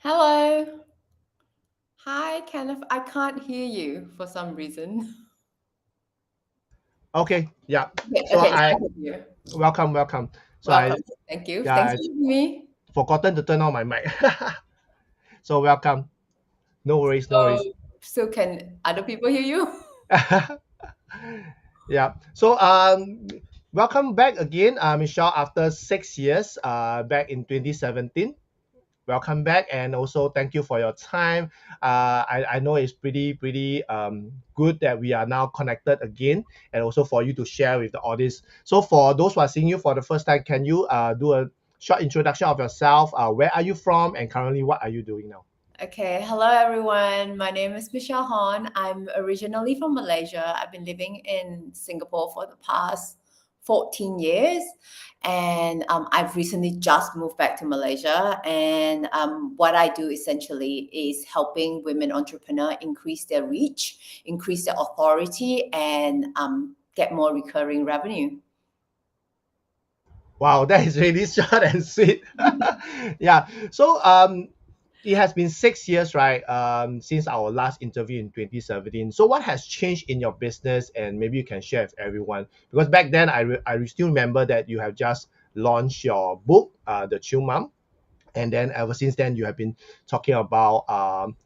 Hello. Hi, Kenneth. I can't hear you for some reason. Okay, yeah. Okay, So okay, I I hear you. welcome. So Welcome. Thank you. Thanks I for having me. forgotten to turn on my mic. So welcome. No worries, no So, worries. so can other people hear you? Yeah. So welcome back again, Michelle, after 6 years, back in 2017. Welcome back, and also thank you for your time. I know it's pretty good that we are now connected again, and also for you to share with the audience. So for those who are seeing you for the first time, can you do a short introduction of yourself? Where are you from, and currently what are you doing now? Okay, hello everyone. My name is Michelle Hon. I'm originally from Malaysia. I've been living in Singapore for the past 14 years, and I've recently just moved back to Malaysia. And what I do essentially is helping women entrepreneurs increase their reach, increase their authority, and get more recurring revenue. Wow, that is really short and sweet. Yeah. So it has been 6 years, right? Since our last interview in 2017. So what has changed in your business, and maybe you can share with everyone? Because back then, I still remember that you have just launched your book, The Chill Mom, and then ever since then you have been talking about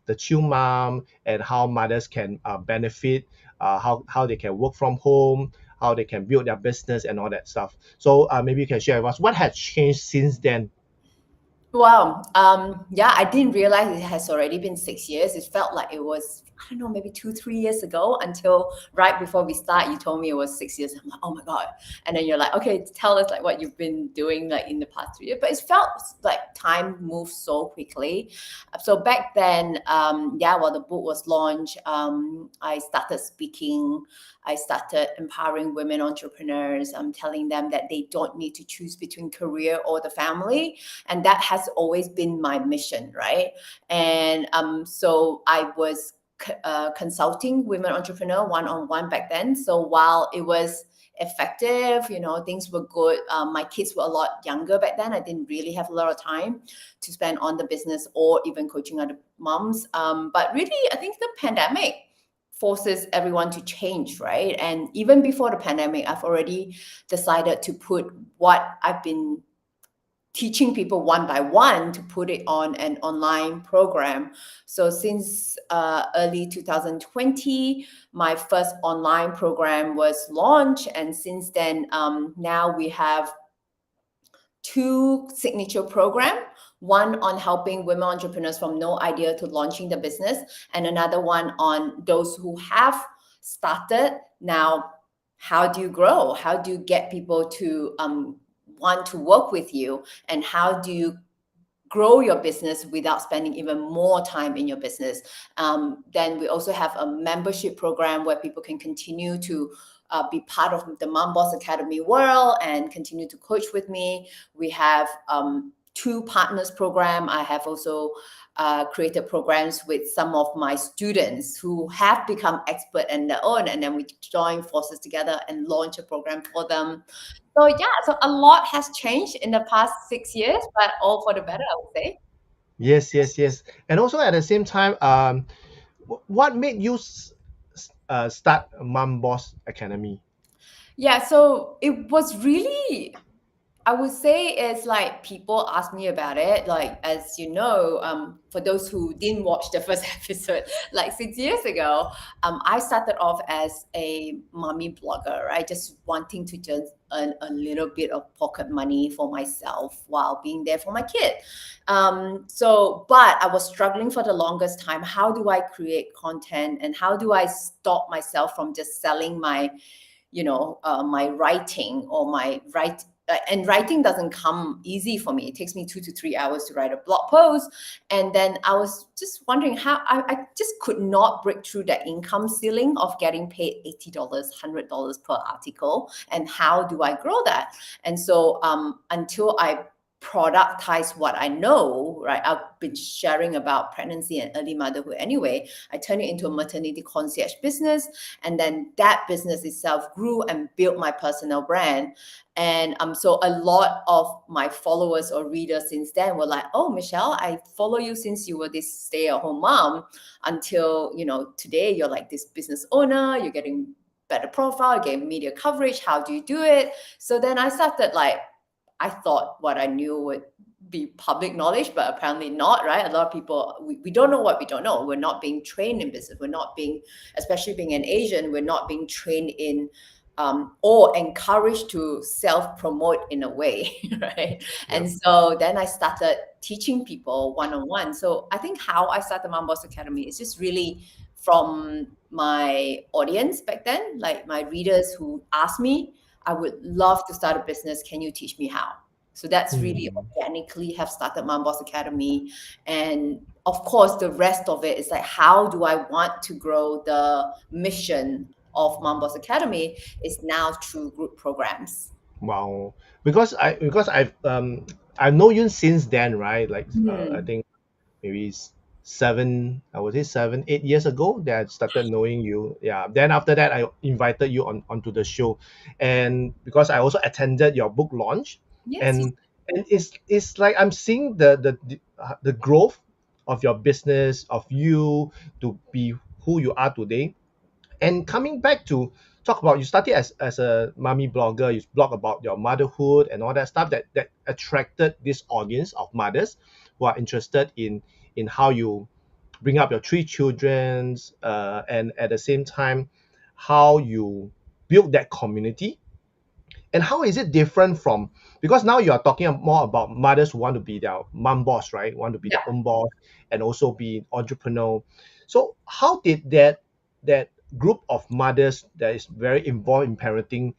the chill mom and how mothers can benefit, how they can work from home, how they can build their business and all that stuff. So maybe you can share with us what has changed since then. Wow. Yeah, I didn't realize it has already been 6 years. It felt like it was, I don't know, maybe 2, 3 years ago until right before we start, you told me it was 6 years. I'm like, oh my God. And then you're like, okay, tell us like what you've been doing like in the past 3 years. But it felt like time moved so quickly. So back then, yeah, while the book was launched, I started speaking. I started empowering women entrepreneurs. I'm telling them that they don't need to choose between career or the family, and that has always been my mission, right? And so I was consulting women entrepreneur one-on-one back then. So while it was effective, things were good. My kids were a lot younger back then. I didn't really have a lot of time to spend on the business or even coaching other moms. But really, I think the pandemic forces everyone to change, right? And even before the pandemic, I've already decided to put what I've been teaching people one by one to put it on an online program. So since early 2020, my first online program was launched, and since then, now we have two signature program. One on helping women entrepreneurs from no idea to launching the business, and another one on those who have started now. How do you grow? How do you get people to want to work with you, and how do you grow your business without spending even more time in your business? Then we also have a membership program where people can continue to be part of the Mom Boss Academy world and continue to coach with me. We have two partners program. I have also created programs with some of my students who have become expert in their own, and then we join forces together and launch a program for them. So yeah, so a lot has changed in the past 6 years, but all for the better, I would say. Yes. And also at the same time, what made you start Mom Boss Academy? Yeah, so it was really, I would say it's like people ask me about it. Like, as you know, for those who didn't watch the first episode, like 6 years ago, I started off as a mommy blogger, right? Just wanting to just earn a little bit of pocket money for myself while being there for my kid. But I was struggling for the longest time. How do I create content, and how do I stop myself from just selling my my writing or my write and writing doesn't come easy for me. It takes me 2 to 3 hours to write a blog post. And then I was just wondering how I just could not break through that income ceiling of getting paid $80, $100 per article. And how do I grow that? And so until I productize what I know, right? I've been sharing about pregnancy and early motherhood anyway. I turned it into a maternity concierge business. And then that business itself grew and built my personal brand. And so a lot of my followers or readers since then were like, oh, Michelle, I follow you since you were this stay-at-home mom until, today you're like this business owner, you're getting better profile, getting media coverage. How do you do it? So then I started I thought what I knew would be public knowledge, but apparently not, right? A lot of people, we don't know what we don't know. We're not being trained in business. We're not being, especially being an Asian, we're not being trained in or encouraged to self-promote in a way, right? And so then I started teaching people one-on-one. So I think how I started Mom Boss Academy is just really from my audience back then, like my readers who asked me, I would love to start a business. Can you teach me how? So that's really organically have started Mom Boss Academy. And of course, the rest of it is like, how do I want to grow the mission of Mom Boss Academy is now through group programs. Wow. Because I've known you since then, right? Like I think maybe I would say 7, 8 years ago that I started knowing you. Yeah. Then after that, I invited you onto the show, and because I also attended your book launch, Yes. and it's like I'm seeing the growth of your business, of you to be who you are today. And coming back to talk about, you started as a mommy blogger, you blog about your motherhood and all that stuff that attracted this audience of mothers who are interested in how you bring up your 3 children, and at the same time how you build that community. And how is it different from, because now you are talking more about mothers who want to be their mom boss, right? Want to be their own boss and also be entrepreneur. So how did that group of mothers that is very involved in parenting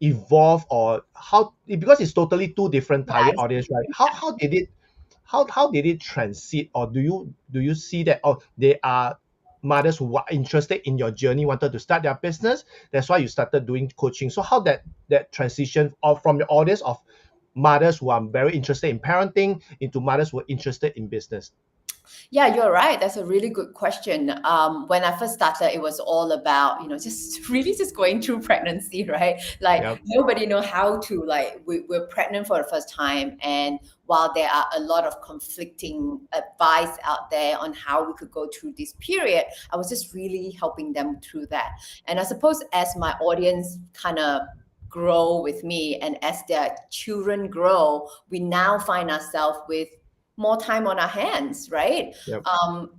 evolve, or how, because it's totally two different target audience, right? How did it transit, or do you see that, oh, they are mothers who are interested in your journey, wanted to start their business, that's why you started doing coaching? So how that transition of from your audience of mothers who are very interested in parenting into mothers who are interested in business? Yeah, you're right. That's a really good question. When I first started, it was all about, just really just going through pregnancy, right? Like Yep. nobody know how to, like, we're pregnant for the first time. And while there are a lot of conflicting advice out there on how we could go through this period, I was just really helping them through that. And I suppose as my audience kind of grow with me and as their children grow, we now find ourselves with more time on our hands, right? Yep.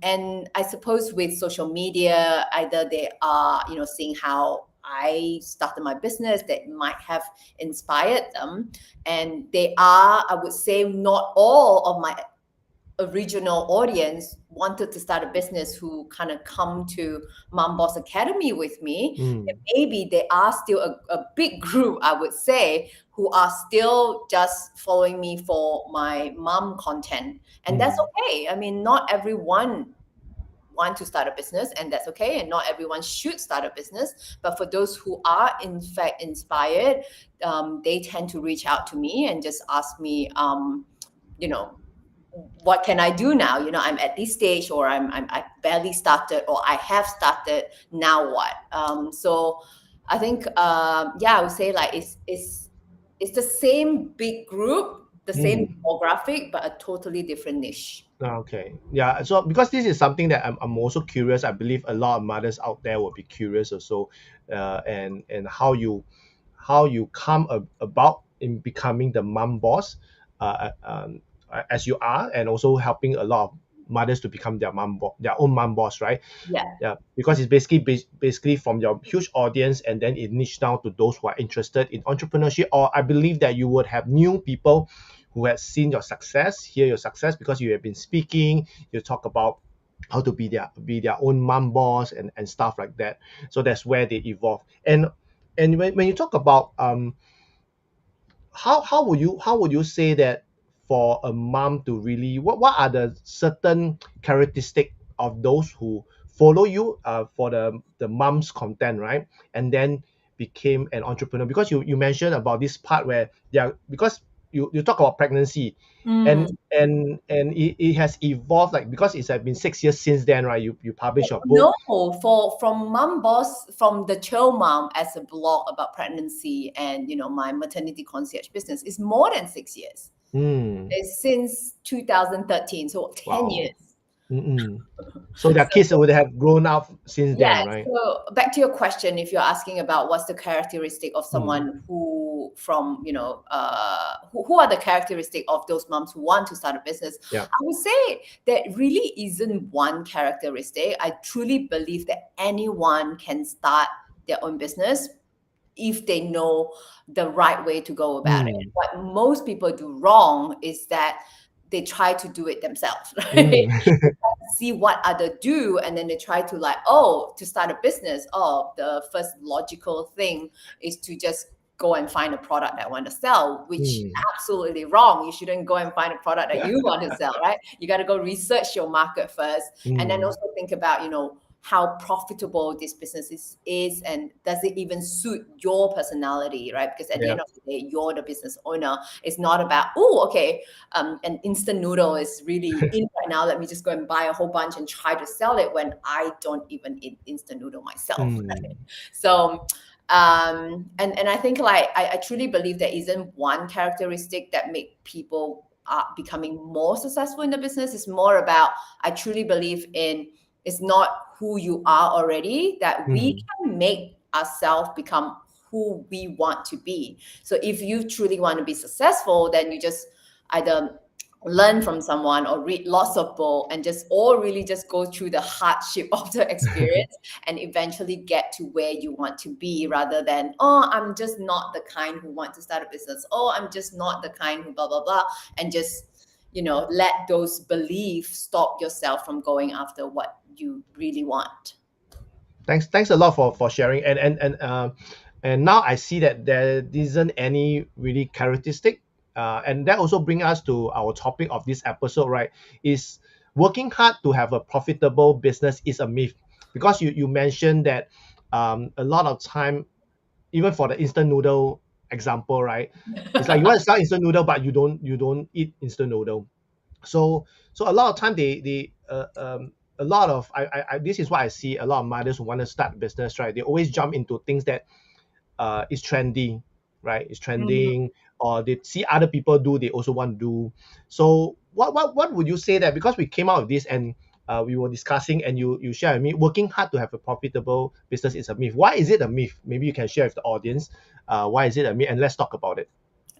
And I suppose with social media, either they are, seeing how I started my business that might have inspired them. And they are, I would say, not all of my original audience wanted to start a business who kind of come to Mom Boss Academy with me. Maybe there are still a big group, I would say, who are still just following me for my mom content. And that's okay. I mean, not everyone want to start a business, and that's okay. And not everyone should start a business. But for those who are in fact inspired, they tend to reach out to me and just ask me, what can I do now? I'm at this stage, or I barely started, or I have started. Now what? So I think, I would say like it's the same big group, the same demographic, but a totally different niche. Okay. Yeah. So because this is something that I'm also curious, I believe a lot of mothers out there will be curious also, and how you come about in becoming the mom boss, as you are, and also helping a lot of mothers to become their own mom boss, right? Yeah. Yeah, because it's basically from your huge audience, and then it niche down to those who are interested in entrepreneurship. Or I believe that you would have new people who have seen your success, hear your success, because you have been speaking, you talk about how to be their own mom boss and stuff like that. So that's where they evolve. And when you talk about how would you say that for a mom to really, what are the certain characteristic of those who follow you for the mom's content, right? And then became an entrepreneur, because you mentioned about this part where they are, because you talk about pregnancy, and it has evolved, like, because it's been 6 years since then, right? You publish your book. No, from Mom Boss, from the Chill Mom as a blog about pregnancy and my maternity concierge business is more than 6 years. It's since 2013, so 10 years. So their kids would have grown up since then, Yeah. right? So back to your question, if you're asking about what's the characteristic of someone who are the characteristic of those moms who want to start a business, Yeah. I would say there really isn't one characteristic. I truly believe that anyone can start their own business if they know the right way to go about it. What most people do wrong is that they try to do it themselves, right? See what others do, and then they try to to start a business. The first logical thing is to just go and find a product that I want to sell, which absolutely wrong. You shouldn't go and find a product that you want to sell, right? You got to go research your market first, and then also think about how profitable this business is, and does it even suit your personality, right? Because at the end of the day, you're the business owner. It's not about, an instant noodle is really in right now, let me just go and buy a whole bunch and try to sell it, when I don't even eat instant noodle myself. Right? So and I think I truly believe there isn't one characteristic that make people becoming more successful in the business. It's more about, I truly believe in, it's not who you are already, that we can make ourselves become who we want to be. So if you truly want to be successful, then you just either learn from someone or read lots of books and really just go through the hardship of the experience and eventually get to where you want to be, rather than, I'm just not the kind who want to start a business. I'm just not the kind who blah, blah, blah. And just, let those beliefs stop yourself from going after what you really want. Thanks a lot for sharing. And now I see that there isn't any really characteristic. And that also brings us to our topic of this episode, right? Is working hard to have a profitable business is a myth. Because you mentioned that a lot of time, even for the instant noodle example, right? It's like you want to sell instant noodle, but you don't eat instant noodle. So a lot of time a lot of I this is what I see a lot of mothers who want to start business, right? They always jump into things that is trendy, right? It's trending, or they see other people do, they also want to do. So what would you say that, because we came out of this and we were discussing, and you share with me, working hard to have a profitable business is a myth. Why is it a myth? Maybe you can share with the audience why is it a myth, and let's talk about it.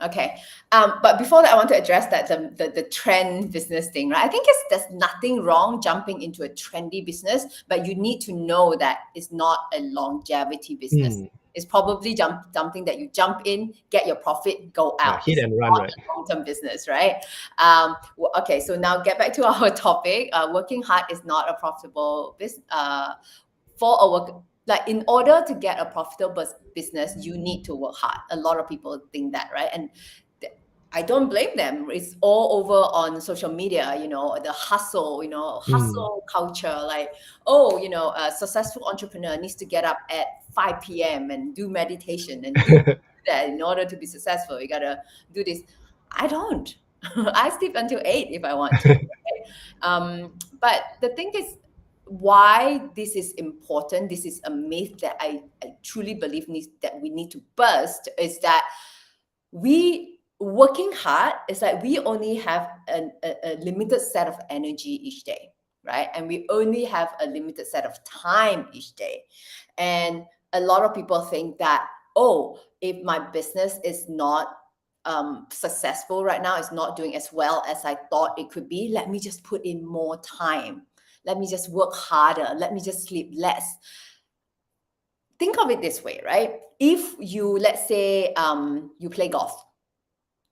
Okay. But before that, I want to address that the trend business thing, right? I think there's nothing wrong jumping into a trendy business, but you need to know that it's not a longevity business. It's probably something that you jump in, get your profit, go out. Hit and run, right? Long-term business, right? Okay, so now get back to our topic. Working hard is not a profitable business. In order to get a profitable business, you need to work hard. A lot of people think that, right? And I don't blame them. It's all over on social media, the hustle, hustle culture. Like, a successful entrepreneur needs to get up at 5 p.m. and do meditation and do that in order to be successful. You got to do this. I don't. I sleep until 8 if I want to. Right? But the thing is, why this is important, this is a myth that I truly believe that we need to burst, is that working hard is like we only have a limited set of energy each day, right? And we only have a limited set of time each day. And a lot of people think that, if my business is not successful right now, it's not doing as well as I thought it could be, let me just put in more time. Let me just work harder. Let me just sleep less. Think of it this way, right? If you, let's say, you play golf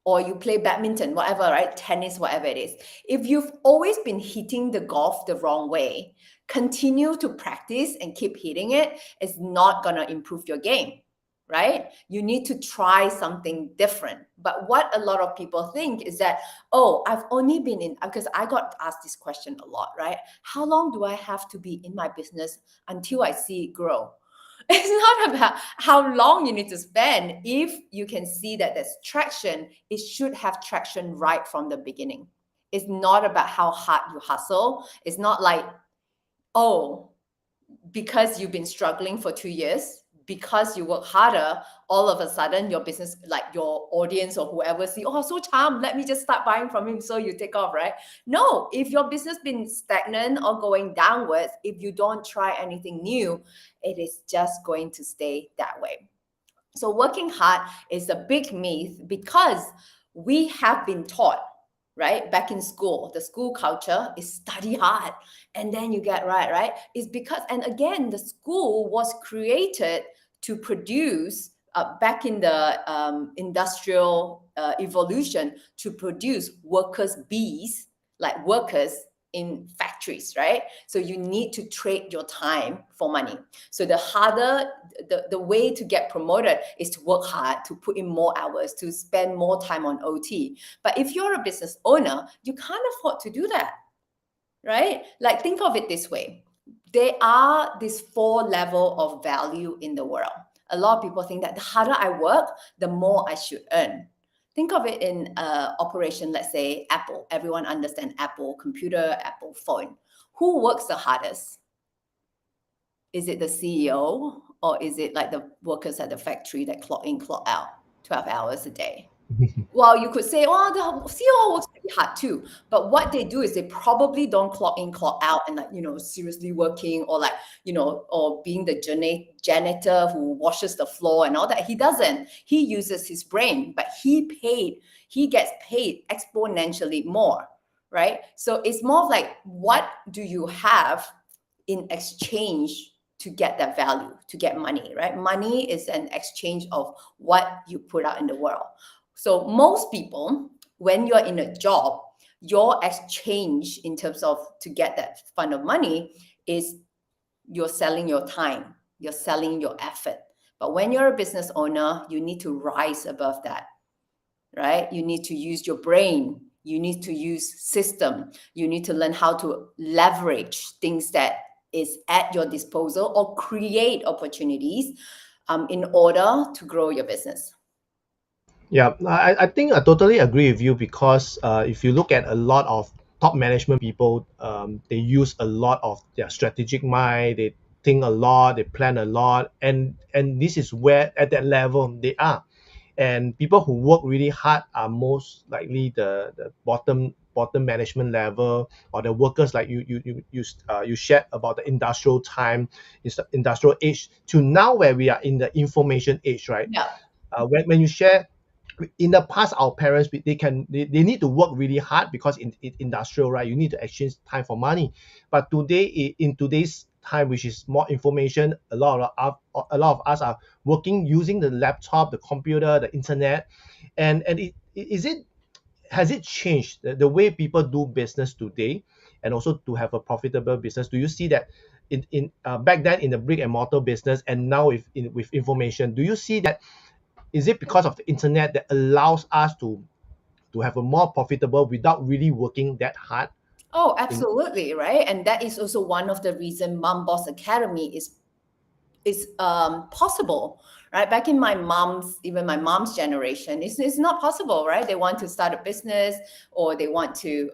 or you play badminton, whatever, right? Tennis, whatever it is. If you've always been hitting the golf the wrong way, continue to practice and keep hitting it. It's not going to improve your game. Right? You need to try something different. But what a lot of people think is that, I've only been in, because I got asked this question a lot, right? How long do I have to be in my business until I see it grow? It's not about how long you need to spend. If you can see that there's traction, it should have traction right from the beginning. It's not about how hard you hustle. It's not like, oh, because you've been struggling for 2 years, because you work harder, all of a sudden your business, like your audience or whoever see, oh, so charmed, let me just start buying from him, so you take off, right? No, if your business been stagnant or going downwards, if you don't try anything new, it is just going to stay that way. So working hard is a big myth, because we have been taught, right, back in school, the school culture is study hard and then you get right? It's because, and again, the school was created to produce, back in the industrial evolution, to produce workers bees, like workers in factories, right? So you need to trade your time for money. So the harder, the way to get promoted is to work hard, to put in more hours, to spend more time on OT. But if you're a business owner, you can't afford to do that, right? Like, think of it this way. There are these 4 levels of value in the world. A lot of people think that the harder I work, the more I should earn. Think of it in operation, let's say Apple. Everyone understands Apple computer, Apple phone. Who works the hardest? Is it the CEO, or is it like the workers at the factory that clock in, clock out 12 hours a day? Well, you could say, oh, the CEO works pretty hard too. But what they do is they probably don't clock in, clock out, and like, seriously working, or like, or being the janitor who washes the floor and all that. He doesn't. He uses his brain, but he gets paid exponentially more, right? So it's more of like, what do you have in exchange to get that value, to get money, right? Money is an exchange of what you put out in the world. So most people, when you're in a job, your exchange in terms of to get that fund of money is you're selling your time, you're selling your effort. But when you're a business owner, you need to rise above that, right? You need to use your brain. You need to use system. You need to learn how to leverage things that is at your disposal, or create opportunities in order to grow your business. Yeah, I think I totally agree with you, because if you look at a lot of top management people, they use a lot of their strategic mind. They think a lot, they plan a lot, and this is where at that level they are. And people who work really hard are most likely the bottom management level, or the workers, like you shared about the industrial time, industrial age, to now where we are in the information age, right? Yeah. When you share, in the past, our parents, they need to work really hard, because in industrial, right, you need to exchange time for money. But today, in today's time, which is more information, a lot of us are working using the laptop, the computer, the internet. And has it changed the way people do business today, and also to have a profitable business? Do you see that in back then in the brick and mortar business, and now with information, do you see that? Is it because of the internet that allows us to have a more profitable without really working that hard? Oh, In absolutely, right? And that is also one of the reason Mom Boss Academy is possible, right? Back in even my mom's generation, it's not possible, right? They want to start a business, or they want to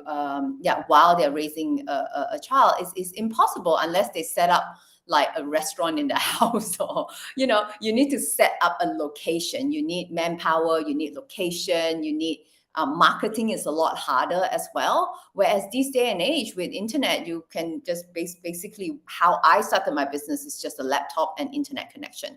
while they're raising a child, it's impossible unless they set up like a restaurant in the house, or you need to set up a location. You need manpower, you need location, you need marketing is a lot harder as well. Whereas this day and age with internet, you can just basically, how I started my business is just a laptop and internet connection.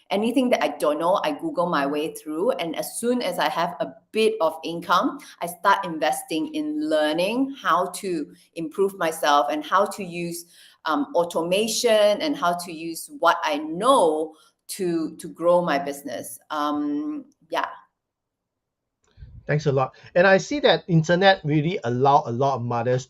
Anything that I don't know, I Google my way through. And as soon as I have a bit of income, I start investing in learning how to improve myself, and how to use automation, and how to use what I know to grow my business. Yeah. Thanks a lot. And I see that internet really allow a lot of mothers,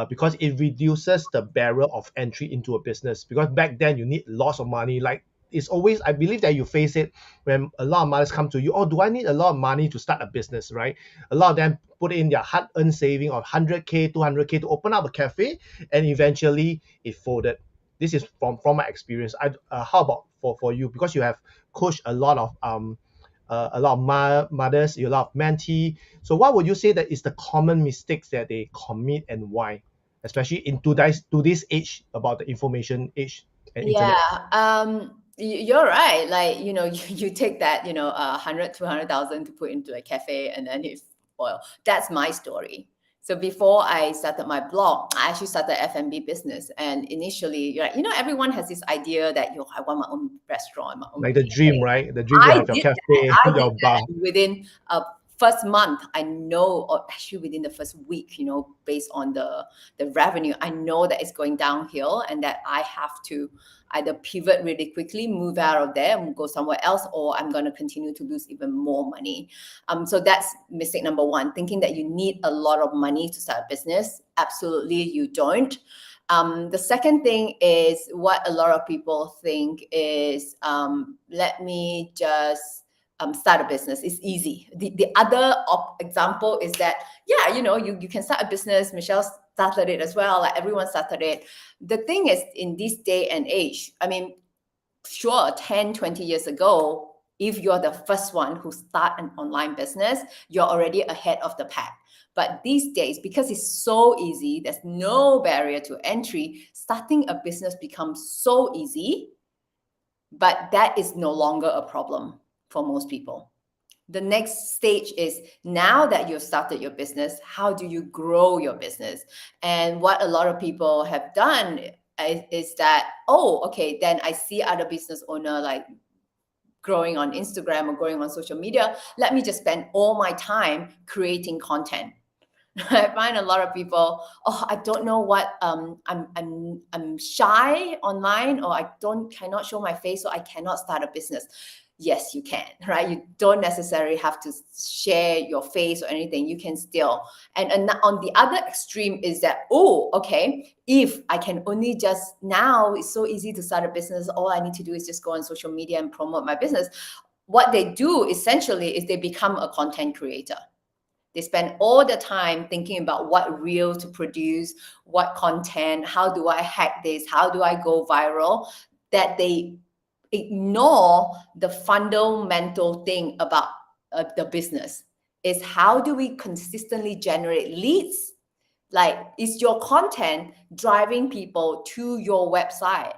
because it reduces the barrier of entry into a business. Because back then you need lots of money. Like, it's always, I believe that you face it when a lot of mothers come to you. Oh, do I need a lot of money to start a business, right? A lot of them put in their hard-earned saving of 100K, 200K to open up a cafe, and eventually it folded. This is from my experience. How about for you, because you have coached a lot of mothers, a lot of mentee. So what would you say that is the common mistakes that they commit and why, especially in today's age, about the information age and Yeah, internet? you're right. Like, you take that, 100, 200,000 to put into a cafe and then it's oil. That's my story. So before I started my blog, I actually started F&B business. And initially, everyone has this idea that, I want my own restaurant, my own Like the dream, cafe. right? The dream to I have your did that. cafe, I did your that. bar. And within first month, I know, or actually within the first week, based on the revenue, I know that it's going downhill and that I have to either pivot really quickly, move out of there and go somewhere else, or I'm going to continue to lose even more money. So that's mistake number one, thinking that you need a lot of money to start a business. Absolutely, you don't. The second thing is what a lot of people think is, let me just start a business. It's easy. The other example is that, yeah, you can start a business. Michelle started it as well. Like everyone started it. The thing is, in this day and age, I mean, sure, 10, 20 years ago, if you're the first one who start an online business, you're already ahead of the pack. But these days, because it's so easy, there's no barrier to entry, starting a business becomes so easy, but that is no longer a problem for most people. The next stage is, now that you've started your business, how do you grow your business? And what a lot of people have done is that, oh, okay, then I see other business owner like growing on Instagram or growing on social media. Let me just spend all my time creating content. I find a lot of people, oh, I don't know what, I'm shy online, or I cannot show my face, so I cannot start a business. Yes, you can, right? You don't necessarily have to share your face or anything. You can still. And on the other extreme is that, oh, okay, if I can only just, now it's so easy to start a business. All I need to do is just go on social media and promote my business. What they do essentially is they become a content creator. They spend all the time thinking about what reel to produce, what content, how do I hack this, how do I go viral, that they ignore the fundamental thing about the business is, how do we consistently generate leads? Like, is your content driving people to your website,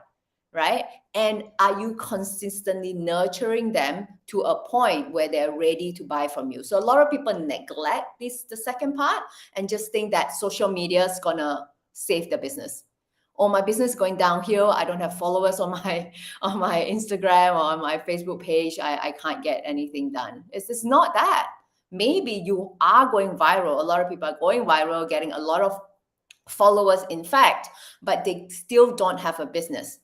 right? And are you consistently nurturing them to a point where they're ready to buy from you? So a lot of people neglect the second part, and just think that social media is gonna save the business. Or my business is going downhill. I don't have followers on my Instagram or on my Facebook page. I can't get anything done. It's not that. Maybe you are going viral. A lot of people are going viral, getting a lot of followers, in fact, but they still don't have a business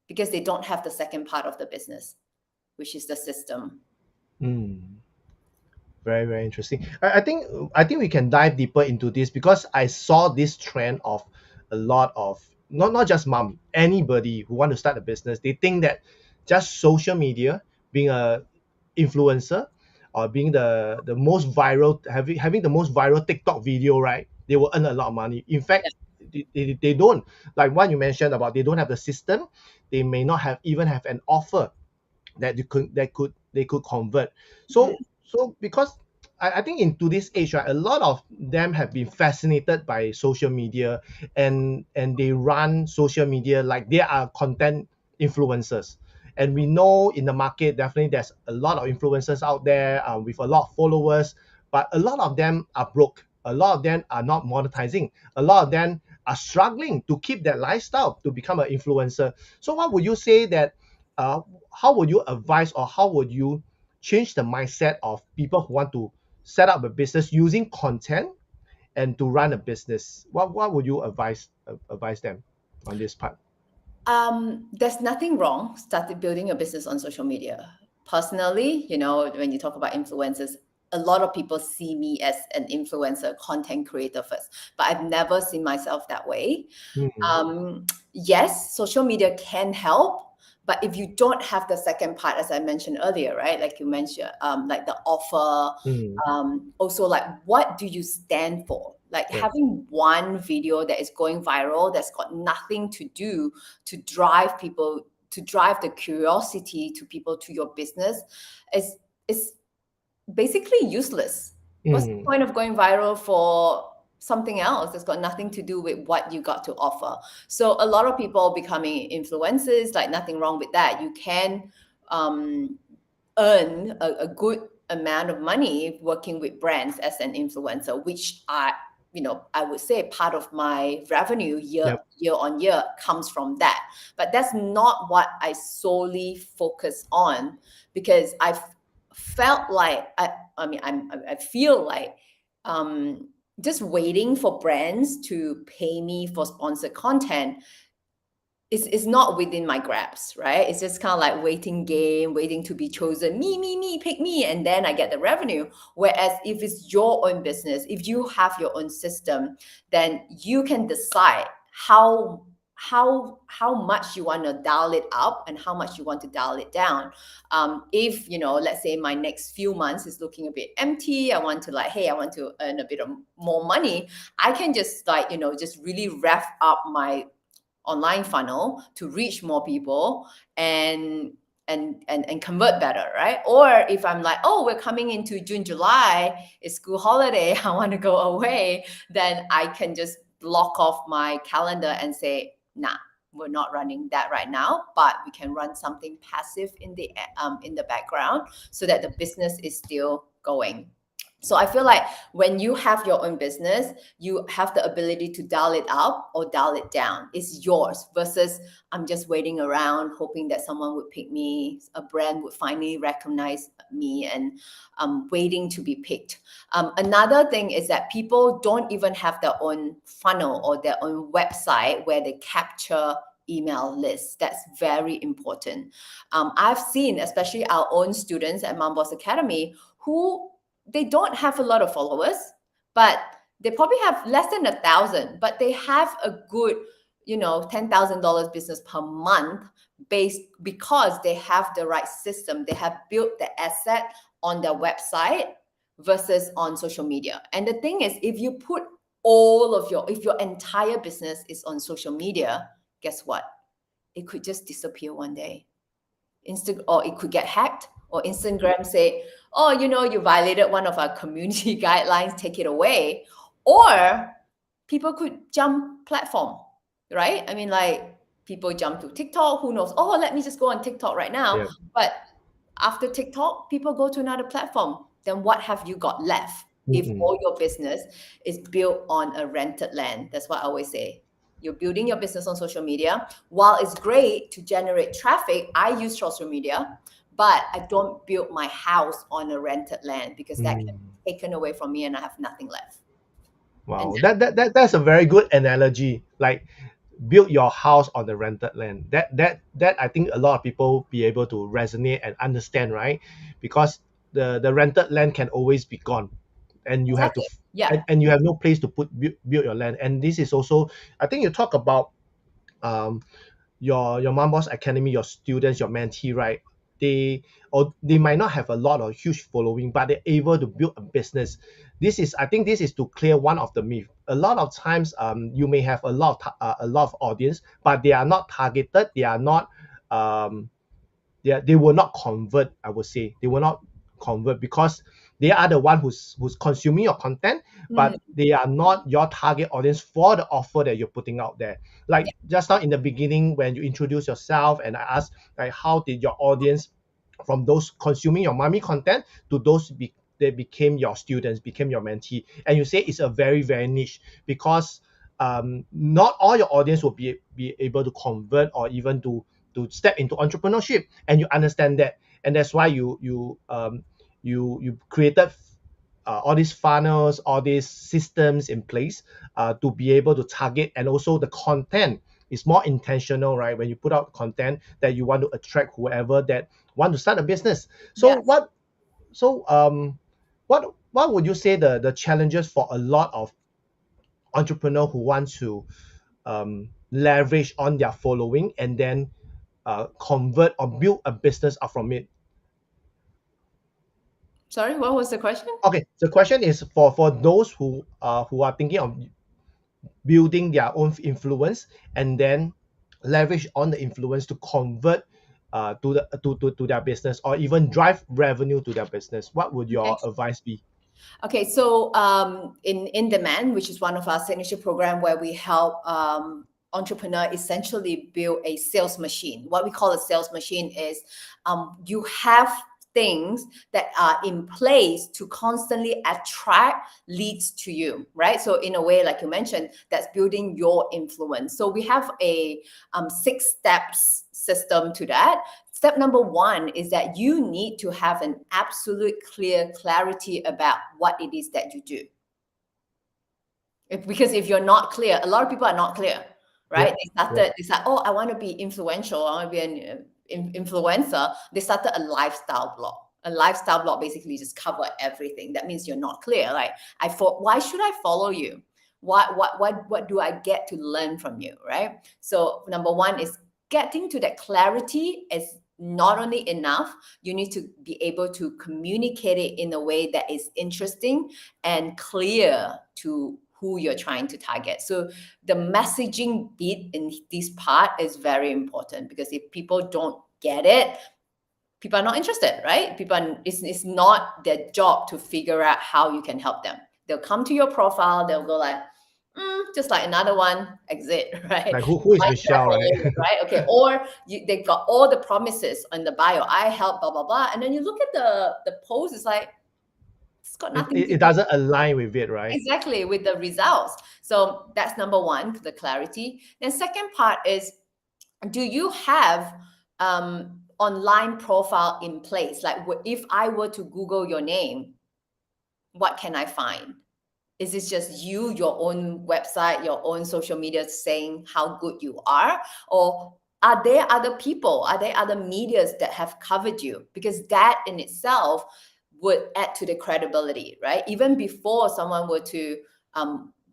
because they don't have the second part of the business, which is the system. Mm. Very, very interesting. I think we can dive deeper into this, because I saw this trend of a lot of, not just mom, anybody who want to start a business, they think that just social media, being a influencer, or being the most viral, having the most viral TikTok video, right? They will earn a lot of money. In Yeah. fact, they don't, like what you mentioned about, they don't have the system. They may not have even have an offer that they could convert. Mhm. So because I think in today's age, right, a lot of them have been fascinated by social media, and they run social media like they are content influencers. And we know in the market, definitely there's a lot of influencers out there, with a lot of followers, but a lot of them are broke. A lot of them are not monetizing. A lot of them are struggling to keep that lifestyle to become an influencer. So what would you say that, uh, how would you advise, or how would you change the mindset of people who want to set up a business using content and to run a business? What would you advise them on this part? There's nothing wrong started building a business on social media. Personally, when you talk about influencers, a lot of people see me as an influencer, content creator first, but I've never seen myself that way. Mm, Yes, social media can help, but if you don't have the second part, as I mentioned earlier, right? Like you mentioned, like the offer, mm, also like, what do you stand for? Like yes. having one video that is going viral that's got nothing to do to drive people to drive the curiosity to people to your business is basically useless. What's the point of going viral for something else that's got nothing to do with what you got to offer? So a lot of people becoming influencers, like nothing wrong with that. You can earn a good amount of money working with brands as an influencer, which I would say part of my revenue year on year comes from that. But that's not what I solely focus on, because I've felt like I feel like just waiting for brands to pay me for sponsored content is not within my grasp, right? It's just kind of like waiting game, waiting to be chosen, me, pick me, and then I get the revenue. Whereas if it's your own business, if you have your own system, then you can decide how much you want to dial it up and how much you want to dial it down. If let's say my next few months is looking a bit empty, I want to earn a bit of more money, I can just just really rev up my online funnel to reach more people and convert better, right? Or if I'm like, oh, we're coming into June, July, it's school holiday, I want to go away, then I can just block off my calendar and say, nah, we're not running that right now, but we can run something passive in the background so that the business is still going. So I feel like when you have your own business, you have the ability to dial it up or dial it down. It's yours, versus I'm just waiting around hoping that someone would pick me, a brand would finally recognize me, and waiting to be picked. Another thing is that people don't even have their own funnel or their own website where they capture email lists. That's very important. I've seen, especially our own students at Mom Boss Academy, who they don't have a lot of followers, but they probably have less than 1,000, but they have a good, $10,000 business per month because they have the right system. They have built the asset on their website versus on social media. And the thing is, if you put if your entire business is on social media, guess what? It could just disappear one day. Or it could get hacked, or Instagram say, oh, you violated one of our community guidelines, take it away. Or people could jump platform, right? I mean, like, people jump to TikTok, who knows? Oh, let me just go on TikTok right now. Yeah. But after TikTok, people go to another platform. Then what have you got left if all your business is built on a rented land? That's what I always say. You're building your business on social media. While it's great to generate traffic, I use social media, but I don't build my house on a rented land, because that can be taken away from me and I have nothing left. Wow, that's a very good analogy. Like, build your house on the rented land. That I think a lot of people be able to resonate and understand, right? Because the rented land can always be gone, and you Exactly. and you have no place to build your land. And this is also, I think you talk about your Mom Boss Academy, your students, your mentee, right? They might not have a lot of huge following, but they're able to build a business. I think this is to clear one of the myth. A lot of times, you may have a lot of audience, but they are not targeted. They are not they will not convert. I would say they will not convert because they are the one who's consuming your content, but they are not your target audience for the offer that you're putting out there. Like just now in the beginning, when you introduce yourself and I asked, like, how did your audience from those consuming your mommy content to those they became your students, became your mentee, and you say it's a very, very niche, because not all your audience will be able to convert or even to step into entrepreneurship, and you understand that, and that's why you created all these funnels, all these systems in place to be able to target, and also the content is more intentional, right? When you put out content that you want to attract whoever that want to start a business. So what would you say the challenges for a lot of entrepreneur who want to leverage on their following and then convert or build a business up from it? Sorry, what was the question? Okay, the question is for those who are thinking of building their own influence and then leverage on the influence to convert to their business, or even drive revenue to their business? What would your advice be? Okay, so in Demand, which is one of our signature program where we help entrepreneur essentially build a sales machine. What we call a sales machine is you have things that are in place to constantly attract leads to you, right? So in a way, like you mentioned, that's building your influence. So we have a 6 steps system to that. Step number 1 is that you need to have an absolute clarity about what it is that you do. Because if you're not clear, a lot of people are not clear, right? They said, oh, I want to be influential, I want to be an influencer. They started a lifestyle blog. A lifestyle blog basically just cover everything. That means you're not clear. Like, I thought, why should I follow you? What do I get to learn from you, right? So number 1 is getting to that clarity is not only enough, you need to be able to communicate it in a way that is interesting and clear to who you're trying to target. So the messaging bit in this part is very important, because if people don't get it, people are not interested, right? It's not their job to figure out how you can help them. They'll come to your profile, they'll go like, just like another one, exit, right? Like who is Michelle, right? Right? Okay. Or they got all the promises on the bio. I help, blah, blah, blah. And then you look at the post, it's like, it's got nothing to do. It doesn't align with it, right? Exactly, with the results. So that's number 1, the clarity. Then second part is, do you have online profile in place? Like, if I were to Google your name, what can I find? Is this just you, your own website, your own social media saying how good you are? Or are there other people? Are there other medias that have covered you? Because that in itself would add to the credibility, right? Even before someone were to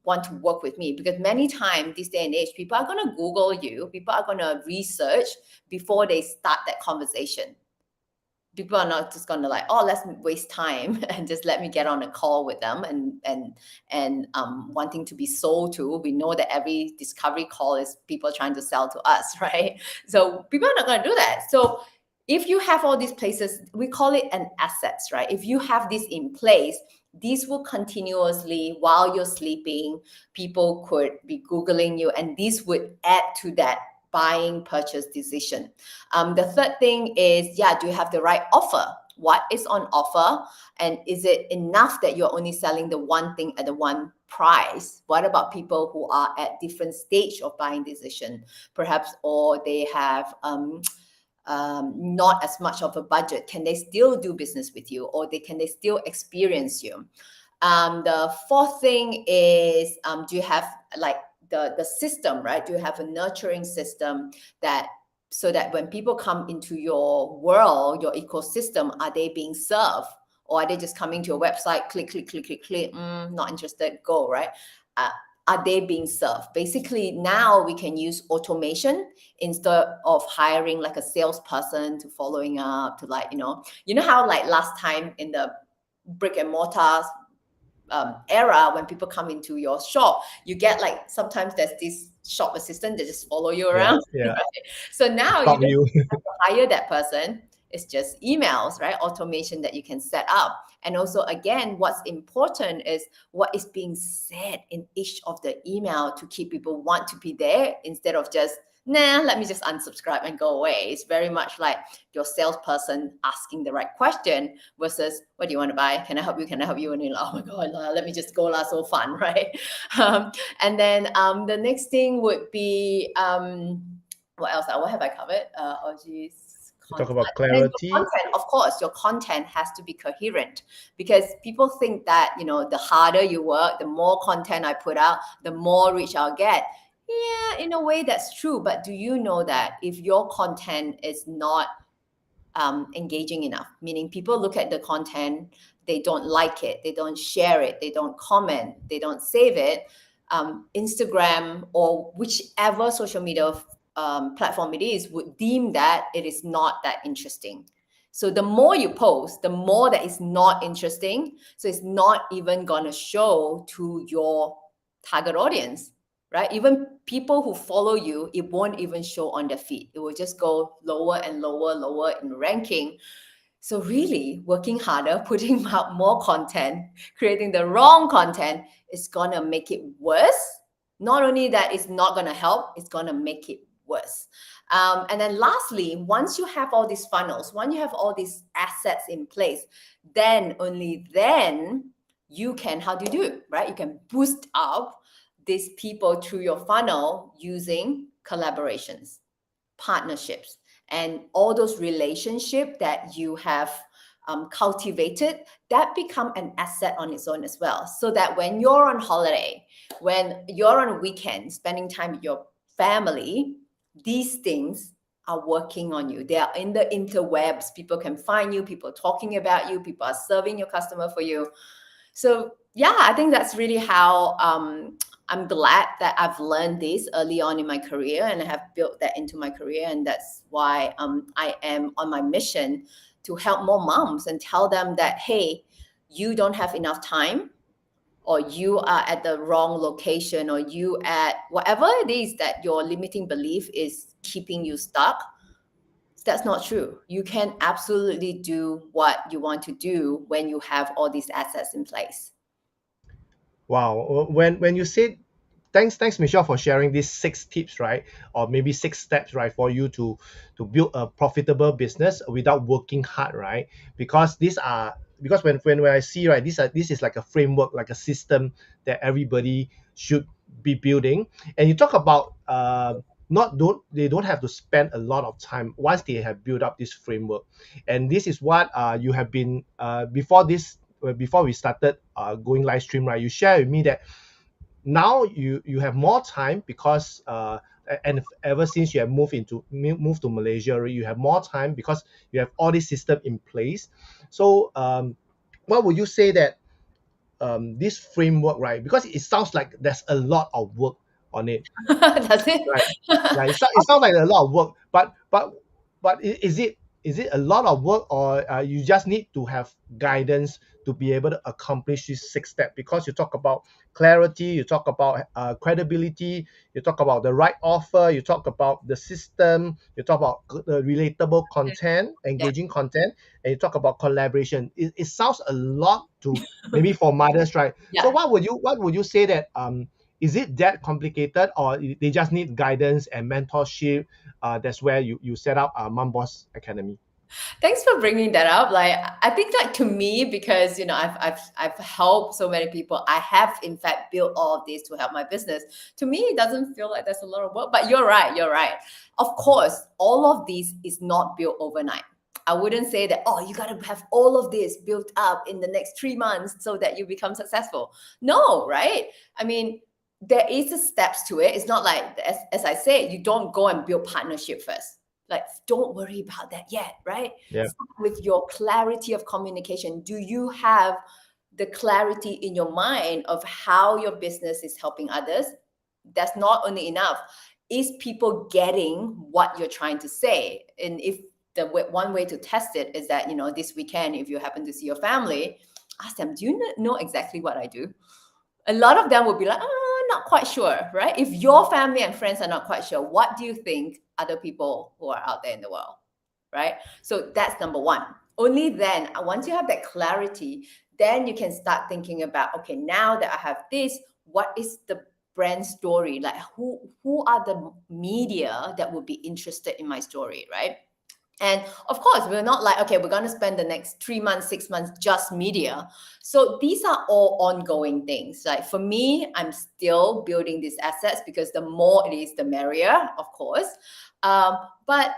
want to work with me, because many times this day and age, people are going to Google you, people are going to research before they start that conversation. People are not just going to like, oh, let's waste time and just let me get on a call with them and wanting to be sold to. We know that every discovery call is people trying to sell to us, right? So people are not going to do that. So if you have all these places, we call it an assets, right? If you have this in place, these will continuously, while you're sleeping, people could be Googling you, and these would add to that buying purchase decision. The third thing is, do you have the right offer? What is on offer? And is it enough that you're only selling the one thing at the one price? What about people who are at different stage of buying decision, perhaps, or they have not as much of a budget? Can they still do business with you, or can they still experience you? The fourth thing is, do you have like the system, right? Do you have a nurturing system so that when people come into your world, your ecosystem, are they being served? Or are they just coming to your website, click, not interested, go, right? Are they being served? Basically, now we can use automation instead of hiring like a salesperson to following up to like, you know how like last time in the brick and mortar era, when people come into your shop, you get like, sometimes there's this shop assistant that just follow you around. Yeah. Right? So now Stop you don't have to hire that person. It's just emails, right? Automation that you can set up. And also, again, what's important is what is being said in each of the email to keep people want to be there, instead of just, let me just unsubscribe and go away. It's very much like your salesperson asking the right question versus, what do you want to buy? Can I help you? Can I help you? And you're like, oh my God, let me just go, so fun, right? And then the next thing would be, what else? What have I covered? Oh, geez. Talk about clarity. Your content, of course, your content has to be coherent, because people think that, the harder you work, the more content I put out, the more reach I'll get. Yeah, in a way that's true. But do you know that if your content is not engaging enough, meaning people look at the content, they don't like it, they don't share it, they don't comment, they don't save it, Instagram or whichever social media platform it is would deem that it is not that interesting. So the more you post, the more that is not interesting. So it's not even going to show to your target audience. right? Even people who follow you, it won't even show on their feed. It will just go lower and lower in ranking. So really working harder, putting out more content, creating the wrong content is gonna make it worse. Not only that, it's not gonna help, it's gonna make it worse. And then lastly, once you have all these funnels, once you have all these assets in place, then only then you can, how do you do it, right? You can boost up these people through your funnel using collaborations, partnerships, and all those relationships that you have cultivated, that become an asset on its own as well. So that when you're on holiday, when you're on a weekend, spending time with your family, these things are working on you. They are in the interwebs. People can find you, people talking about you, people are serving your customer for you. So yeah, I think that's really how I'm glad that I've learned this early on in my career and I have built that into my career. And that's why I am on my mission to help more moms and tell them that, hey, you don't have enough time, or you are at the wrong location, or you at whatever it is that your limiting belief is keeping you stuck. That's not true. You can absolutely do what you want to do when you have all these assets in place. Wow. When you said, thanks Michelle for sharing these 6 tips, right? Or maybe 6 steps, right, for you to build a profitable business without working hard, right? Because these are, because when I see, right, this is like a framework, like a system that everybody should be building. And you talk about not don't they don't have to spend a lot of time once they have built up this framework. And this is what you have been before we started going live stream, right? You share with me that now you have more time because and ever since you have moved to Malaysia, right, you have more time because you have all this system in place. So what would you say that this framework, right? Because it sounds like there's a lot of work on it, That's it. right? Yeah, it sounds like a lot of work, but is it a lot of work, or you just need to have guidance to be able to accomplish this 6 step? Because you talk about clarity, you talk about credibility, you talk about the right offer, you talk about the system, you talk about the relatable content, Yeah. engaging content, and you talk about collaboration. It sounds a lot to maybe for mothers, right? So Yeah. what would you say that is it that complicated, or they just need guidance and mentorship? That's where you set up Mom Boss Academy. Thanks for bringing that up. Like, I think like to me, because I've helped so many people. I have in fact built all of this to help my business. To me, it doesn't feel like there's a lot of work. But you're right. You're right. Of course, all of this is not built overnight. I wouldn't say that, oh, you got to have all of this built up in the next 3 months so that you become successful. No, right? I mean, there is a steps to it. It's not like, as I said, you don't go and build partnership first. Like, don't worry about that yet, right? Yeah. Start with your clarity of communication. Do you have the clarity in your mind of how your business is helping others? That's not only enough. Is people getting what you're trying to say? And if one way to test it is that, this weekend, if you happen to see your family, ask them, do you know exactly what I do? A lot of them will be like, not quite sure, right? If your family and friends are not quite sure, what do you think other people who are out there in the world, right? So that's number one. Only then, once you have that clarity, then you can start thinking about, okay, now that I have this, what is the brand story? Like, who are the media that would be interested in my story, right? And of course, we're not like, okay, we're going to spend the next 3 months, 6 months just media. So these are all ongoing things. Like for me, I'm still building these assets because the more it is, the merrier, of course. But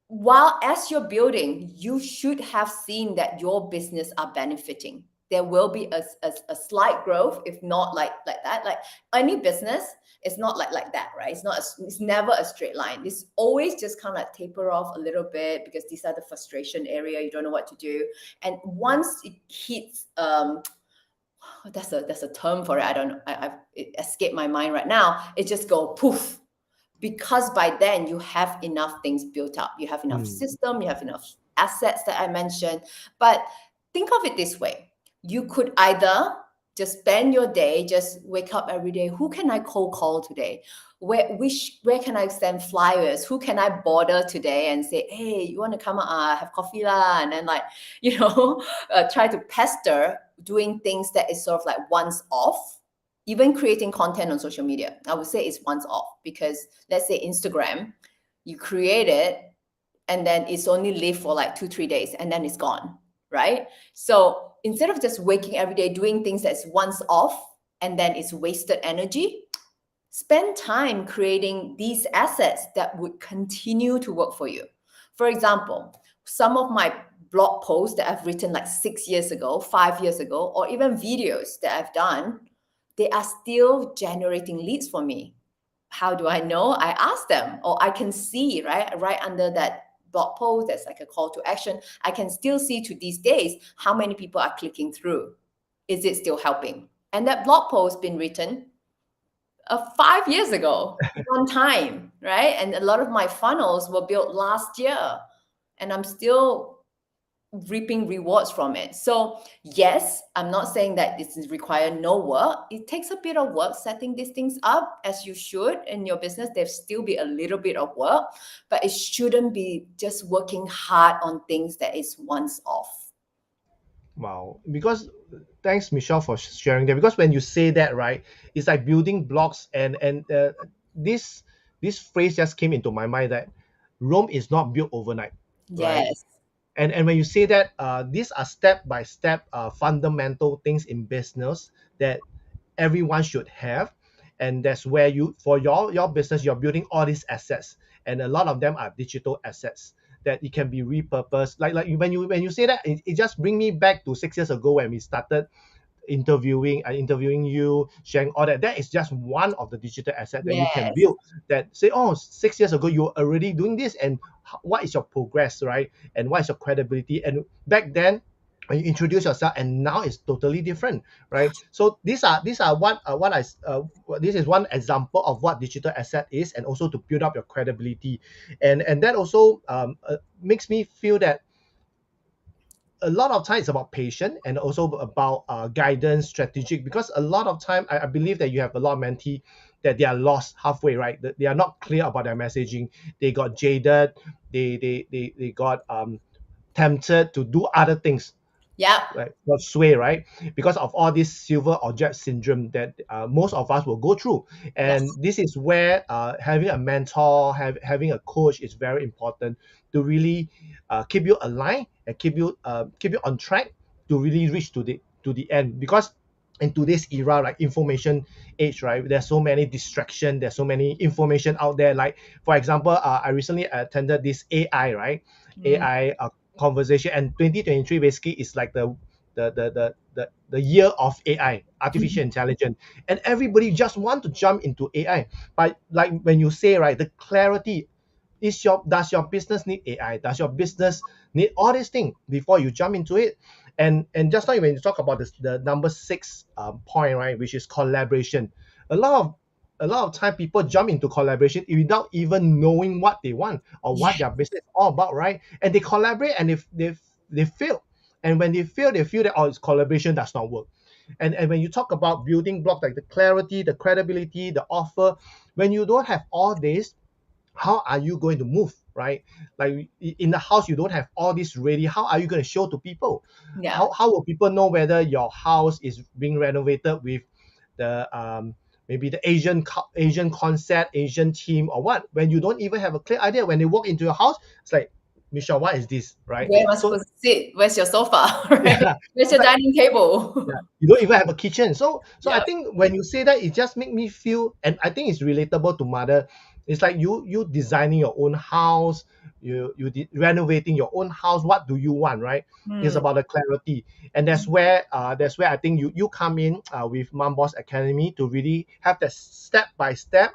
while as you're building, you should have seen that your business are benefiting. There will be a slight growth, if not like that. Like any business, it's not like that, right? It's never a straight line. It's always just kind of like taper off a little bit because these are the frustration area. You don't know what to do. And once it hits, that's a term for it. I don't know. It escaped my mind right now. It just go poof, because by then you have enough things built up. You have enough system, you have enough assets that I mentioned. But think of it this way. You could either Just spend your day, just wake up every day. Who can I cold call today? Where can I send flyers? Who can I bother today and say, hey, you want to come have coffee lah? And then like, try to pester, doing things that is sort of like once off. Even creating content on social media, I would say it's once off, because let's say Instagram, you create it and then it's only live for like 2-3 days and then it's gone, right? So instead of just waking every day doing things that's once off and then it's wasted energy, spend time creating these assets that would continue to work for you. For example, some of my blog posts that I've written like 6 years ago, 5 years ago, or even videos that I've done, they are still generating leads for me. How do I know? I ask them, or I can see, right under that blog post, there's like a call to action. I can still see to these days how many people are clicking through. Is it still helping? And that blog post been written 5 years ago, one time, right? And a lot of my funnels were built last year, and I'm still reaping rewards from it. So yes, I'm not saying that this is require no work. It takes a bit of work setting these things up, as you should in your business. There still be a little bit of work, but it shouldn't be just working hard on things that is once off. Wow. Because thanks, Michelle, for sharing that. Because when you say that, right, it's like building blocks, and this phrase just came into my mind, that Rome is not built overnight, right? Yes. And when you say that, these are step by step fundamental things in business that everyone should have. And that's where you, for your business, you're building all these assets, and a lot of them are digital assets that it can be repurposed. Like when you say that, it just bring me back to 6 years ago when we started interviewing you, sharing all that. That is just one of the digital assets that you can Yes. build, that say, oh, 6 years ago you were already doing this, and what is your progress, right? And what is your credibility? And back then when you introduce yourself, and now it's totally different, right? So these are what this is one example of what digital asset is, and also to build up your credibility. And that also makes me feel that a lot of time it's about patience, and also about guidance, strategic. Because a lot of time, I believe that you have a lot of mentee that they are lost halfway, right? That they are not clear about their messaging. They got jaded. They got tempted to do other things, Yeah. right? Not sway, right? Because of all this silver object syndrome that most of us will go through. Yes. And this is where having a mentor, having a coach is very important, to really keep you aligned, and keep you on track, to really reach to the end. Because in today's era, like information age, right, there's so many distraction, there's so many information out there. Like for example, I recently attended this AI, right? Mm. AI conversation, and 2023 basically is like the year of AI, artificial intelligence, and everybody just want to jump into AI. But like when you say, right, the clarity is does your business need AI? Does your business need all these things before you jump into it? And just like when you talk about this, the number 6 point, right, which is collaboration. A lot of time people jump into collaboration without even knowing what they want, or what Yeah. their business is all about, right? And they collaborate, and if they fail, and when they fail, they feel that, oh, it's collaboration does not work. And when you talk about building blocks, like the clarity, the credibility, the offer, when you don't have all this, how are you going to move, right? Like in the house, you don't have all this ready. How are you going to show to people? Yeah. How will people know whether your house is being renovated with the maybe the Asian concept, Asian theme, or what, when you don't even have a clear idea? When they walk into your house, it's like, Michelle, what is this, right? Where am I So supposed to sit? Where's your sofa? Right? yeah, Where's it's your like, dining yeah, table? you don't even have a kitchen. So I Yeah. think when you say that, it just make me feel, and I think it's relatable to mother. It's like you designing your own house, renovating your own house. What do you want, right? It's Hmm. about the clarity. And that's where I think you come in with Mom Boss Academy, to really have that step by step,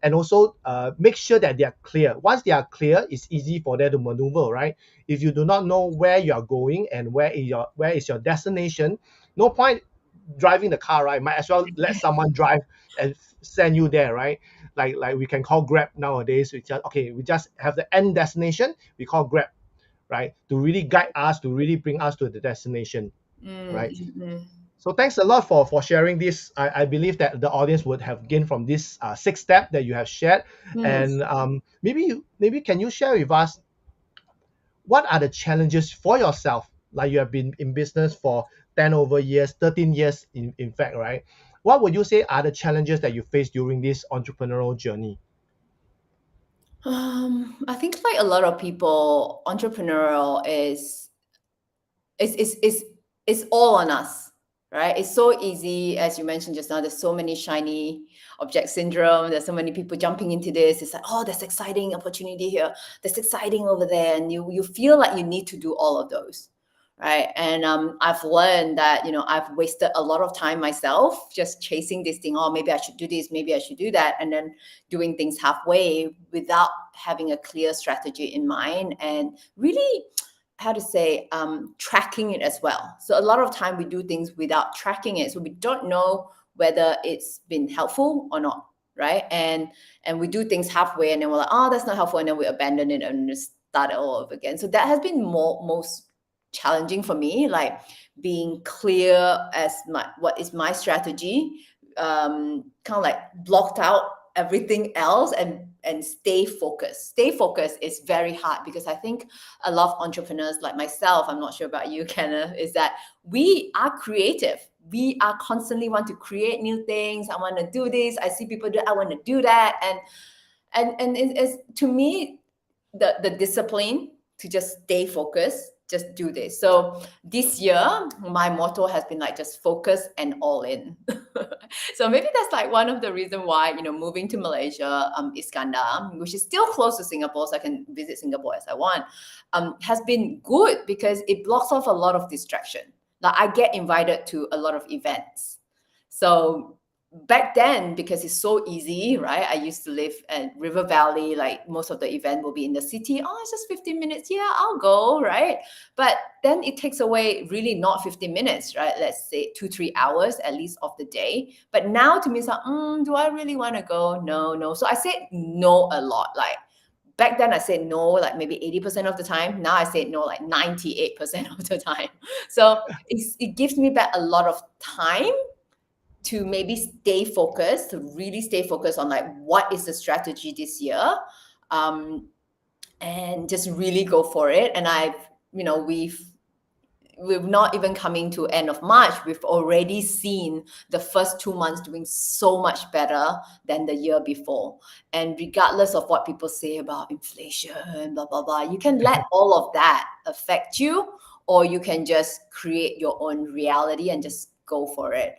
and also make sure that they are clear. Once they are clear, it's easy for them to maneuver, right? If you do not know where you are going, and where is your destination, no point driving the car, right? Might as well let someone drive and send you there, right? Like we can call Grab nowadays. We just have the end destination, we call Grab, right? To really guide us, to really bring us to the destination, Mm, right? mm, mm. So thanks a lot for sharing this. I believe that the audience would have gained from this 6 step that you have shared. Hmm. And maybe can you share with us what are the challenges for yourself? Like you have been in business for 10 over years, 13 years in fact, right? What would you say are the challenges that you face during this entrepreneurial journey? I think like a lot of people, entrepreneurial is it's all on us, right? It's so easy, as you mentioned just now. There's so many shiny object syndrome. There's so many people jumping into this. It's like, oh, there's exciting opportunity here. There's exciting over there, and you feel like you need to do all of those, right? And I've learned that I've wasted a lot of time myself just chasing this thing. Oh, maybe I should do this. Maybe I should do that, and then doing things halfway without having a clear strategy in mind and really how to say tracking it as well. So a lot of time we do things without tracking it, so we don't know whether it's been helpful or not, right? And we do things halfway and then we're like, oh, that's not helpful, and then we abandon it and just start it all over again. So that has been most challenging for me, like being clear as what is my strategy, kind of like blocked out everything else and stay focused. Stay focused is very hard because I think a lot of entrepreneurs like myself, I'm not sure about you, Kenneth, is that we are creative. We are constantly want to create new things. I want to do this. I see people do. I want to do that. And it's to me the discipline to just stay focused, just do this. So this year, my motto has been like just focus and all in. So maybe that's like one of the reasons why moving to Malaysia, Iskandar, which is still close to Singapore, so I can visit Singapore as I want, has been good because it blocks off a lot of distraction. Like I get invited to a lot of events. So back then, because it's so easy, right? I used to live at River Valley, like most of the event will be in the city. Oh, it's just 15 minutes. Yeah, I'll go, right? But then it takes away really not 15 minutes, right? Let's say 2-3 hours at least of the day. But now to me, it's like, do I really want to go? No. So I said no a lot. Like back then I said no like maybe 80% of the time. Now I say no like 98% of the time. So it gives me back a lot of time to maybe stay focused, to really stay focused on like what is the strategy this year, and just really go for it. And we've not even coming to end of March, we've already seen the first 2 months doing so much better than the year before. And regardless of what people say about inflation, blah, blah, blah, you can let all of that affect you, or you can just create your own reality and just go for it.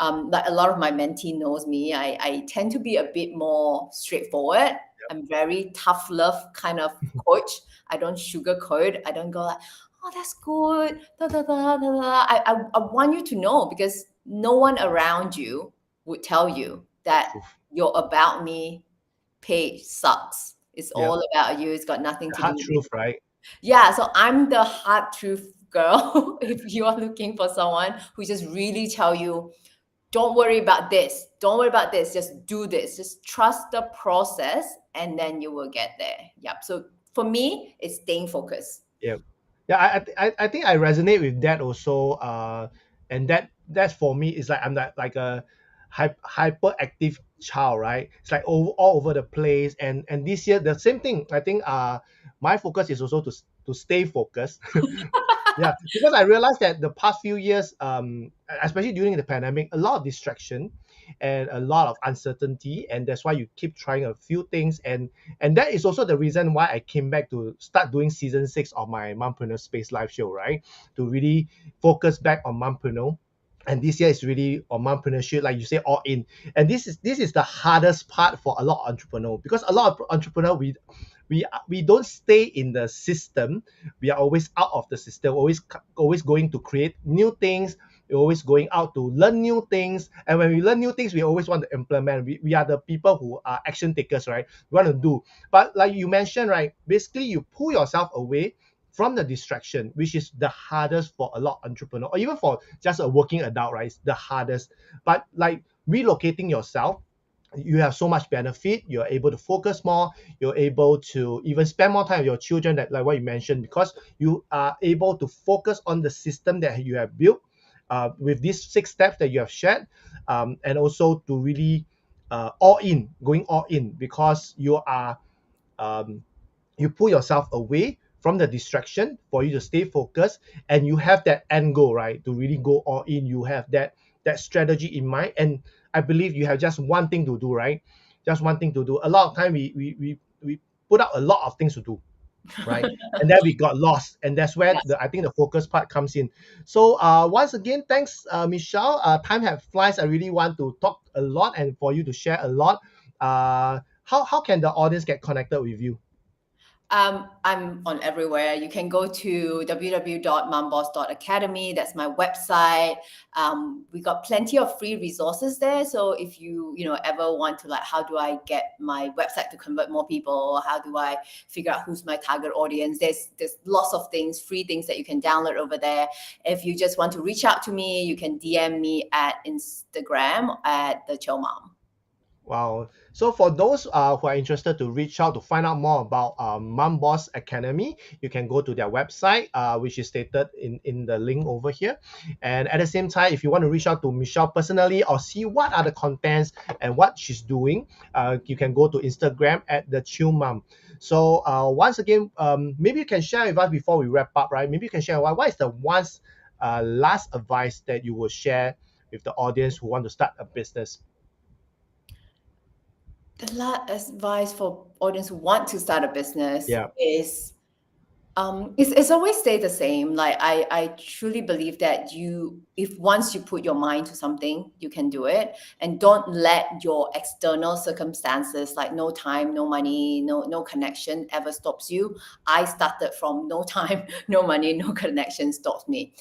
Like a lot of my mentee knows me, I tend to be a bit more straightforward. I'm very tough love kind of coach. I don't sugarcoat. I don't go like, oh, that's good. Da, da, da, da, da. I want you to know because no one around you would tell you that your about me page sucks. It's Yeah, all about you. It's got nothing the to do hard with truth, right? yeah, so I'm the hard truth girl. If you are looking for someone who just really tell you, don't worry about this. Don't worry about this. Just do this. Just trust the process and then you will get there. Yep. So for me, it's staying focused. Yeah, yeah. I think I resonate with that also. And that's for me. It's like I'm like a hyperactive child, right? It's like all over the place. And this year the same thing. I think my focus is also to stay focused. Yeah, because I realized that the past few years, especially during the pandemic, a lot of distraction and a lot of uncertainty, and that's why you keep trying a few things, and that is also the reason why I came back to start doing season 6 of my Mompreneur Space live show, right? To really focus back on mompreneur. And this year is really on mompreneurship, like you say, all in. And this is the hardest part for a lot of entrepreneur, because a lot of entrepreneur we don't stay in the system. We are always out of the system, always going to create new things. We're always going out to learn new things, and when we learn new things, we always want to implement. We are the people who are action takers, right? We want to do. But like you mentioned, right, basically you pull yourself away from the distraction, which is the hardest for a lot of entrepreneur, or even for just a working adult, right? It's the hardest. But like relocating yourself, you have so much benefit. You're able to focus more. You're able to even spend more time with your children, that like what you mentioned, because you are able to focus on the system that you have built. with these 6 steps that you have shared, and also to really going all in, because um, you pull yourself away from the distraction for you to stay focused, and you have that end goal, right, to really go all in. You have that strategy in mind, and I believe you have just one thing to do, right? Just one thing to do. A lot of time we put out a lot of things to do, right? And then we got lost, and that's where Yes. I think the focus part comes in. So once again, thanks, Michelle. Time have flies. I really want to talk a lot and for you to share a lot. How can the audience get connected with you? I'm on everywhere. You can go to www.momboss.academy. That's my website. We got plenty of free resources there. So if you ever want to, like, how do I get my website to convert more people? How do I figure out who's my target audience? There's lots of things, free things that you can download over there. If you just want to reach out to me, you can DM me at Instagram at the Chill Mom. Wow. So for those who are interested to reach out to find out more about Mom Boss Academy, you can go to their website, which is stated in the link over here. And at the same time, if you want to reach out to Michelle personally or see what are the contents and what she's doing, you can go to Instagram at the Chill Mom. So once again, maybe you can share with us before we wrap up, right? Maybe you can share what is the last advice that you will share with the audience who want to start a business. The last advice for audience who want to start a business Yeah. is it's always stay the same. Like I truly believe that if once you put your mind to something, you can do it, and don't let your external circumstances, like no time, no money, no connection, ever stops you. I started from no time, no money, no connection stops me.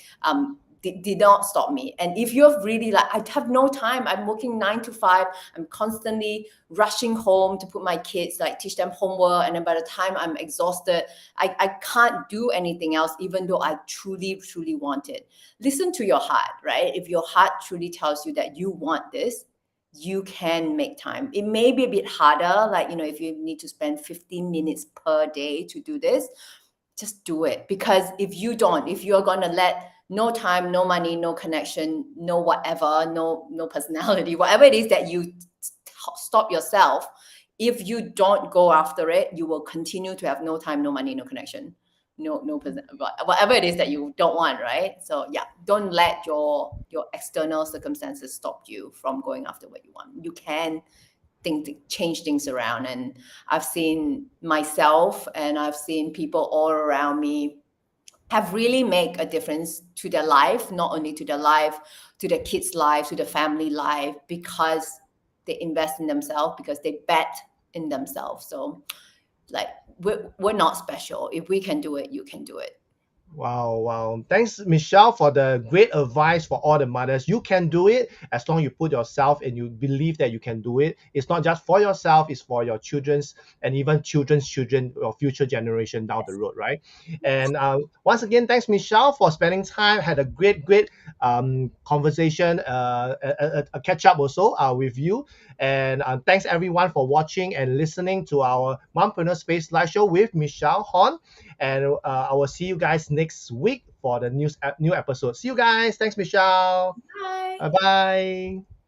Did not stop me. And if you're really like, I have no time, I'm working 9 to 5, I'm constantly rushing home to put my kids, like teach them homework, and then by the time I'm exhausted, I can't do anything else, even though I truly want it. Listen to your heart, right? If your heart truly tells you that you want this, you can make time. It may be a bit harder, like, if you need to spend 15 minutes per day to do this, just do it. Because if you're going to let no time, no money, no connection, no whatever, no personality, whatever it is that you stop yourself, if you don't go after it, you will continue to have no time, no money, no connection, whatever it is that you don't want, right? So yeah, don't let your external circumstances stop you from going after what you want. You can change things around, and I've seen myself and I've seen people all around me have really make a difference to their life, not only to their life, to their kids' life, to the family life, because they invest in themselves, because they bet in themselves. So like we're not special. If we can do it, you can do it. Wow. Thanks, Michelle, for the great advice for all the mothers. You can do it as long as you put yourself and you believe that you can do it. It's not just for yourself, it's for your children's and even children's children or future generation down the road, right? And once again, thanks, Michelle, for spending time. Had a great conversation, a catch up also with you. And thanks everyone for watching and listening to our Mompreneur Space Live Show with Michelle Hon. And I will see you guys next week for the new episode. See you guys. Thanks, Michelle. Bye. Bye bye.